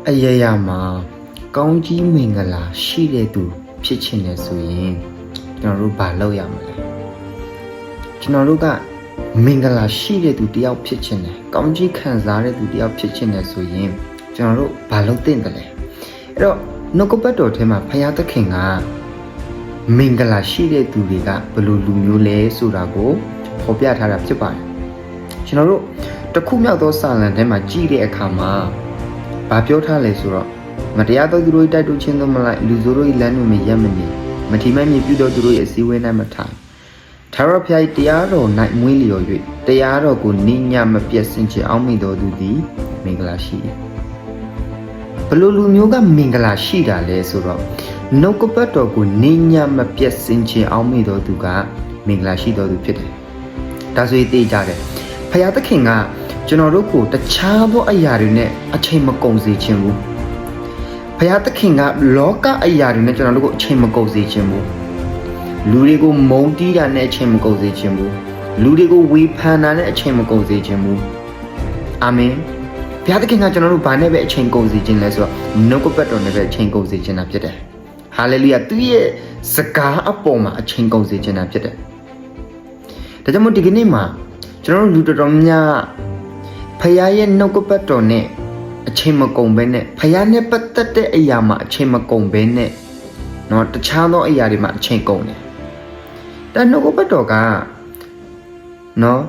အယယမှာကောင်းကြီးမင်္ဂလာရှိတဲ့သူဖြစ်ချင်တယ်ဆိုရင်ကျွန်တော်တို့ဘာလုပ်ရမလဲကျွန်တော်တို့ကမင်္ဂလာရှိတဲ့သူတယောက်ဖြစ်ချင်တယ်ကောင်းကြီးခံစားတဲ့သူတယောက်ဖြစ်ချင်တယ်ဆိုရင်ကျွန်တော်တို့ဘာလုပ်သင့်တယ်လဲအဲ့တော့နှုတ်ကပတ်တော်ထဲမှာဘုရားသခင်ကမင်္ဂလာရှိတဲ့သူတွေကဘယ်လိုလူမျိုးလဲဆိုတာကိုဖော်ပြထားတာဖြစ်ပါတယ်ကျွန်တော်တို့တစ်ခုမြောက်သောစာလံထဲမှာကြည့်တဲ့အခါမှာဘာပြောထားလဲဆိုတော့မတရားသောသူတို့တိုက်တွန်းခြင်းတို့မလိုက်လူဆိုးတို့၏လမ်းတွင်မရက်မနေမထီမဲ့မြည်ပြုသောသူတို့၏အစည်းအဝေး၌မထိုင်ထာဝရဘုရား၏တရားတော်၌မွေးလျော်၍တရားတော်ကိုနိညာမပြတ်စင်ကြယ်အောင်မိတော်သူသည်မင်္ဂလာရှိ၏ဘလို့လူမျိုးကမင်္ဂလာရှိတာလဲဆိုတော့နှုတ်ကပတ်တော်ကိုနိညာမပြတ်စင်ကြယ်အောင်မိတော်သူကမင်္ဂလာရှိတော်သူဖြစ်တယ်ဒါဆိုရင်သိကြတယ်ဘုရားသခင်ကကျွန်တော်တို့ကိုတခြားသောအရာတွေနဲ့အချိန်မကုန်စေခြင်းဘူးဘုရားသခင်ကလောကအရာတွေနဲ့ကျွန်တော်တို့ကိုအချိန်မကုန်စေခြင်းဘူးလူတွေကိုမုန်းတီးတာနဲ့အချိန်မကုန်စေခြင်းဘူးလူတွေကိုဝေဖန်တာနဲ့အချိန်မကုန်စေခြင်းဘူးအာမင်ဘုရားသခင်ကကျွန်တော်တို့ဘာနဲ့ပဲအချိန်ကုန်စေခြင်းလဲဆိုတော့နှုတ်ကပတ်တော်နဲ့ပဲအချိန်ကုန်စေခြင်းတာဖြစ်တယ်ဟာလေလုယာသူရဲ့စကားအပေါ်မှာအချိန်ကုန်စေခြင်းတာဖြစ်တယ်ဒါကြောင့်မို့ဒီကနေ့မှာကျွန်တော်တို့လူတော်တော်များဖခင်ရဲ့နှုတ်ကပတ်တော်နဲ့အချိန်မကုန်ဘဲနဲ့ဖခင်နဲ့ပတ်သက်တဲ့အရာမှာအချိန်မကုန်ဘဲနဲ့เนาะတခြားသောအရာတွေမှာအချိန်ကုန်တယ်။ဒါနှုတ်ကပတ်တော်ကเนาะ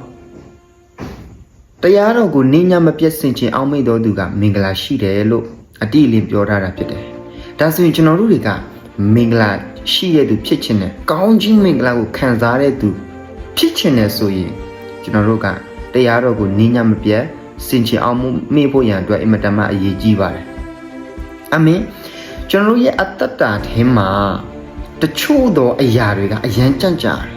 တရားတော်ကိုနိညာမပြတ်စင်ခြင်းအောင်မိတော်သူကမင်္ဂလာရှိတယ်လို့အတိအလင်းပြောထားတာဖြစ်တယ်။ဒါဆိုရင်ကျွန်တော်တို့တွေကမင်္ဂလာရှိတဲ့သူဖြစ်ခြင်းနဲ့ကောင်းကြီးမင်္ဂလာကိုခံစားတဲ့သူဖြစ်ခြင်းနဲ့ဆိုရင်ကျွန်တော်တို့ကတရားတော်ကိုနိညာမပြတ်စင်ကြယ်အောင်မေ့ဖို့ရန်အတွက်အင်မတန်မှအရေးကြီးပါတယ်။အာမင်။ကျွန်တော်တို့ရဲ့အတ္တတာထဲမှာတချို့သောအရာတွေကအယံကြံ့ကြာတယ်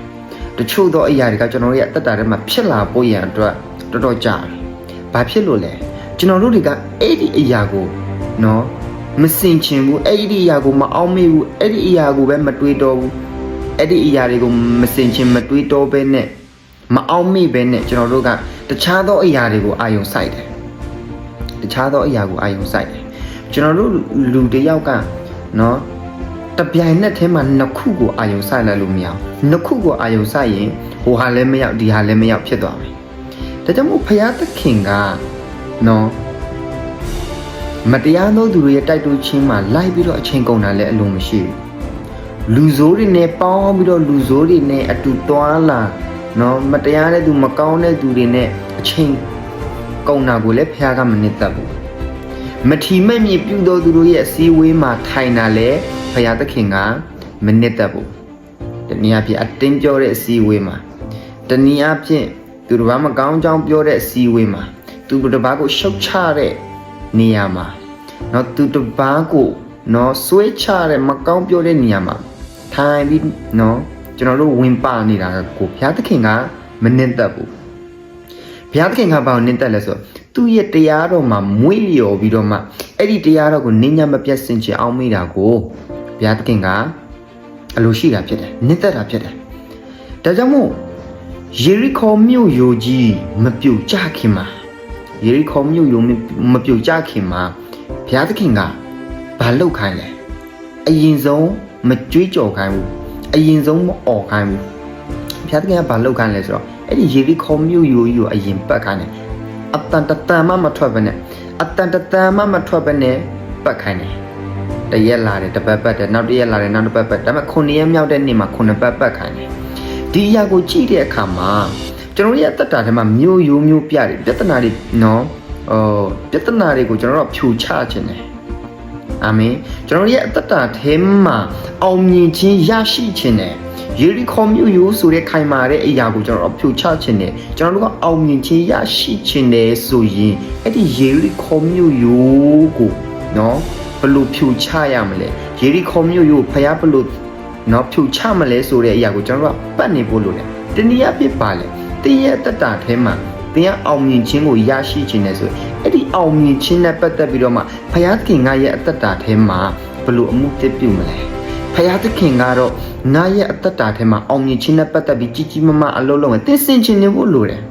။တချို့သောအရာတွေကကျွန်တော်တို့ရဲ့အတ္တတာထဲမှာဖြစ်လာဖို့ရန်အတွက်တော်တော်ကြာတယ်။ဘာဖြစ်လို့လဲ။ကျွန်တော်တို့တွေကအဲ့ဒီအရာကိုနော်မစင်ချင်ဘူးအဲ့ဒီအရာကိုမအောင်မေ့ဘူးအဲ့ဒီအရာကိုပဲမတွေးတော့ဘူးအဲ့ဒီအရာတွေကိုမစင်ချင်မတွေးတော့ဘဲနဲ့မအောင်မေ့ဘဲနဲ့ကျွန်တော်တို့ကတခြားသောအရာတွေကိုအာရုံစိုက်တယ်တခြားသောအရာကိုအာရုံစိုက်တယ်ကျွန်တော်တို့လူတယောက်ကနော်တပြိုင်နက်တည်းမှာနှစ်ခုကိုအာရုံစိုက်လိုက်လို့မရဘူးနှစ်ခုကိုအာရုံစိုက်ရင်ဟိုဟာလည်းမရောက်ဒီဟာလည်းမရောက်ဖြစ်သွားမယ်ဒါကြောင့်မို့ဘုရားသခင်ကနော်မတရားသောသူတွေရဲ့တိုက်တွန်းခြင်းမှာလိုက်ပြီးတော့အချိန်ကုန်တာလည်းအလုံးမရှိဘူးလူဆိုးတွေနဲ့ပေါင်းပြီးတော့လူဆိုးတွေနဲ့အတူသွားလာနော်မတရားတဲ့သူမကောင်းတဲ့သူတွေနဲ့အချိန်ကုန်တာကိုလည်းဘုရားကမနစ်သက်ဘူးမထီမဲ့မြည်ပြုသောသူတို့ရဲ့အစည်းအဝေးမှာထိုင်တာလည်းဘုရားသခင်ကမနစ်သက်ဘူးတနည်းအားဖြင့်အတင်းပြောတဲ့အစည်းအဝေးမှာတနည်းအားဖြင့်သူတစ်ပါးမကောင်းကြောင်းပြောတဲ့အစည်းအဝေးမှာသူတစ်ပါးကိုရှုတ်ချတဲ့နေရာမှာနော်သူတစ်ပါးကိုနော်ဆွဲချတဲ့မကောင်းပြောတဲ့နေရာမှာထိုင်ပြီးနော်ကျွန်တော်တို့ဝင်ပါနေတာကိုဘုရားသခင်ကမနစ်သက်ဘူးဘုရားသခင်ကဘာကိုနစ်သက်လဲဆိုတော့သူ့ရဲ့တရားတော်မှာမွေးလျော်ပြီးတော့မှအဲ့ဒီတရားတော်ကိုနိညာမပြတ်စင်ကြယ်အောင်မိတာကိုဘုရားသခင်ကအလိုရှိတာဖြစ်တယ်နစ်သက်တာဖြစ်တယ်ဒါကြောင့်မို့ယေရီခေါမြို့ယိုကြီးမပြုတ်ကြခင်မှာယေရီခေါမြို့ယိုမပြုတ်ကြခင်မှာဘုရားသခင်ကဘာလုပ်ခိုင်းလဲအရင်ဆုံးမကြွေးကြော်ခိုင်းဘူးအရင်ဆုံးမអော်ခိုင်းဘူးဘုရားသခင်ကဘာလုပ်ခိုင်းလဲဆိုတော့အဲ့ဒီယေရီခေါမြို့ယိုကြီးကိုအရင်ပတ်ခိုင်းတယ်အတန်တန်မှမထွက်ဘဲနဲ့အတန်တန်မှမထွက်ဘဲနဲ့ပတ်ခိုင်းတယ်တရက်လာတယ်တစ်ပတ်ပတ်တယ်နောက်တစ်ရက်လာတယ်နောက်တစ်ပတ်ပတ်ဒါပေမဲ့9ရက်မြောက်တဲ့နေ့မှာ9ပတ်ပတ်ခိုင်းတယ်ဒီအရာကိုကြည့်တဲ့အခါမှာကျွန်တော်ရဲ့အတ္တထဲမှာမျိုးရိုးမျိုးပြတယ်ပြဿနာတွေနော်ပြဿနာတွေကိုကျွန်တော်တို့ဖြူချခြင်းတယ်အာမင်ကျွန်တော်ရဲ့အတ္တထဲမှာအောင်မြင်ခြင်းရရှိခြင်းတယ်ယေရီခေါမြို့ရိုးဆိုတဲ့ခိုင်မာတဲ့အရာကိုကျွန်တော်ဖြူချခြင်းတယ်ကျွန်တော်တို့ကအောင်မြင်ခြင်းရရှိခြင်းတယ်ဆိုရင်အဲ့ဒီယေရီခေါမြို့ရိုးကိုနော်ဘယ်လိုဖြူချရမလဲယေရီခေါမြို့ရိုးဖျားဘယ်လိုနော်ဖြူချမလဲဆိုတဲ့အရာကိုကျွန်တော်တို့ကပတ်နေဖို့လိုတယ်တနည်းအားဖြင့်ပါလေတင်းရဲ့အတ္တထဲမှာတင်းအောင်မြင်ခြင်းကိုရရှိခြင်းနဲ့ဆိုအဲ့ဒီအောင်မြင်ခြင်းနဲ့ပတ်သက်ပြီးတော့မှဘုရားသခင်ငါရဲ့အတ္တထဲမှာဘယ်လိုအမှုတစ်ပြုမလဲဘုရားသခင်ကတော့ငါရဲ့အတ္တထဲမှာအောင်မြင်ခြင်းနဲ့ပတ်သက်ပြီးကြီးကြီးမားမားအလုပ်လုပ်မယ်သင်ဆင်ခြင်းနေဖို့လိုတယ်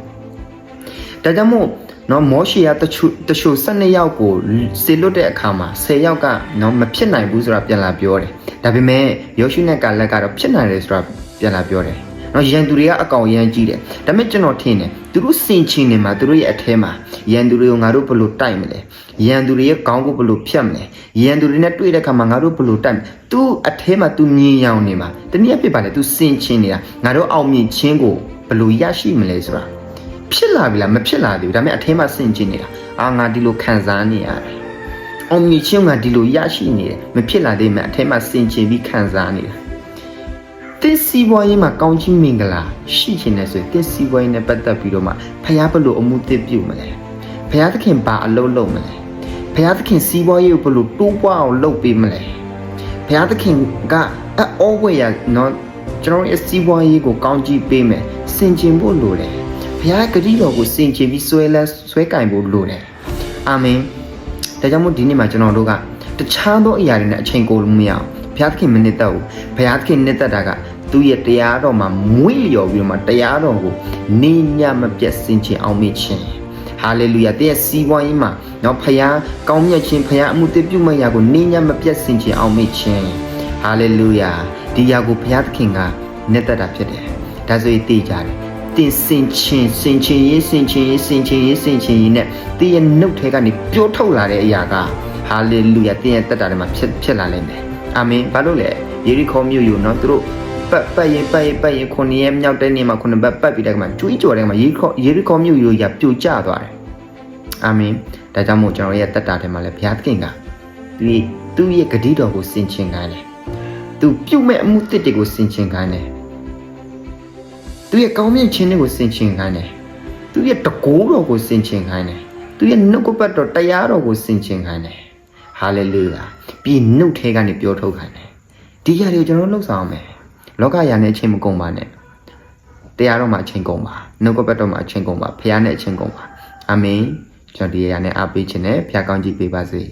ဒါကြောင့်မို့ နော်မောရှေကတချို့12ယောက်ကိုစေလွတ်တဲ့အခါမှာ10ယောက်ကနော်မဖြစ်နိုင်ဘူးဆိုတာပြန်လာပြောတယ်ဒါပေမဲ့ယောရှုနဲ့ကာလက်ကတော့ဖြစ်နိုင်တယ်ဆိုတာပြန်လာပြောတယ်နော်ရန်သူတွေကအကောင်ရန်ကြီးတယ်ဒါပေမဲ့ကျွန်တော်ထင်တယ်သူတို့စင်ချင်းနေမှာသူတို့ရဲ့အထဲမှာရန်သူတွေကိုငါတို့ဘယ်လိုတိုက်မလဲရန်သူတွေရဲ့ခေါင်းကိုဘယ်လိုဖြတ်မလဲရန်သူတွေနဲ့တွေ့တဲ့အခါမှာငါတို့ဘယ်လိုတိုက်မလဲသူအထဲမှာသူမြင်ရောင်နေမှာတနည်းအားဖြင့်ပါလေသူစင်ချင်းနေတာငါတို့အောင်မြင်ခြင်းကိုဘယ်လိုရရှိမလဲဆိုတာဖြစ်လာပြီလားမဖြစ်လာသေးဘူးဒါပေမဲ့အထဲမှာစင်ချင်းနေတာငါဒီလိုခံစားနေရတယ်အောင်မြင်ခြင်းကဒီလိုရရှိနေတယ်မဖြစ်လာသေးမှအထဲမှာစင်ချင်းပြီးခံစားနေတာတင်းစီပွားရေးမှာကောင်းချီးမင်္ဂလာရှိခြင်းနဲ့ဆိုရင်တင်းစီပွားရေးနဲ့ပတ်သက်ပြီးတော့မှဖယားဘလို့အမှုသစ်ပြုမလဲဖယားသခင်ဘာအလုပ်လုပ်မလဲဖယားသခင်စီပွားရေးကိုဘလို့တိုးပွားအောင်လုပ်ပေးမလဲဖယားသခင်ကအဝေးရနော်ကျွန်တော်ရဲ့စီပွားရေးကိုကောင်းချီးပေးမယ်စင်ကြင်ဖို့လိုတယ်ဖယားဂတိတော်ကိုစင်ကြင်ပြီးဆွဲကင်ဖို့လိုတယ်အာမင်ဒါကြောင့်မို့ဒီနေ့မှာကျွန်တော်တို့ကတခြားသောအရာတွေနဲ့အချိန်ကုန်လို့မရအောင်ဘုရားသခင်မနစ်သက်ဘူးဘုရားသခင်နစ်သက်တာကသူ့ရဲ့တရားတော်မှာမွေ့လျော်ပြီးတော့မှတရားတော်ကိုနေညမပြတ်စင်ချင်အောင်မေ့ခြင်းဟာလေလုယာတဲ့စီးပွားရေးမှာနော်ဘုရားကောင်းမြတ်ခြင်းဘုရားအမှုတည်ပြုမဲ့ရာကိုနေညမပြတ်စင်ချင်အောင်မေ့ခြင်းဟာလေလုယာဒီရာကိုဘုရားသခင်ကနစ်သက်တာဖြစ်တယ်ဒါဆိုရင်သိကြတယ်တင်စင်ချင်းရေးနဲ့တည့်ရဲ့နှုတ်ထဲကနေပြောထုတ်လာတဲ့အရာကဟာလေလုယာတည့်ရဲ့တက်တာတွေမှာဖြစ်လာလိမ့်မယ်အာမင်ဘာလို့လဲယေရီခေါမြို့ယူနော်သူတို့ပတ်ရင်ခုနှစ်ရက်မြောက်တဲ့နေ့မှာခုနှစ်ပတ်ပြီးတဲ့ကမှာကျွေးကြော်တဲ့ကမှာယေရီခေါမြို့ယူရပြိုကျသွားတယ်အာမင်ဒါကြောင့်မို့ကျွန်တော်ရဲ့တက်တာထဲမှာလဲဘုရားသခင်ကသူ့ရဲ့ဂတိတော်ကိုစင်ချင်ခိုင်းတယ်သူပြုတ်မဲ့အမှုတစ်တွေကိုစင်ချင်ခိုင်းတယ်သူရဲ့ကောင်းမြတ်ခြင်းတွေကိုစင်ချင်ခိုင်းတယ်သူရဲ့တကိုးတော်ကိုစင်ချင်ခိုင်းတယ်သူရဲ့နှုတ်ကပတ်တော်တရားတော်ကိုစင်ချင်ခိုင်းတယ်ဟာလေလုယာပြီးနှုတ်ထဲကနေပြောထုတ်ခိုင်းတယ်ဒီຢာတွေကိုကျွန်တော်လှုပ်ဆောင်မယ်လောကຢာနဲ့အချင်းမကုန်ပါနဲ့တရားတော်မှာအချင်းကုန်ပါနှုတ်ကပတ်တော်မှာအချင်းကုန်ပါဖခင်နဲ့အချင်းကုန်ပါအာမင်ကျွန်တော်ဒီຢာနဲ့အားပေးခြင်းနဲ့ဖခင်ကောင်းကြီးပေးပါစေ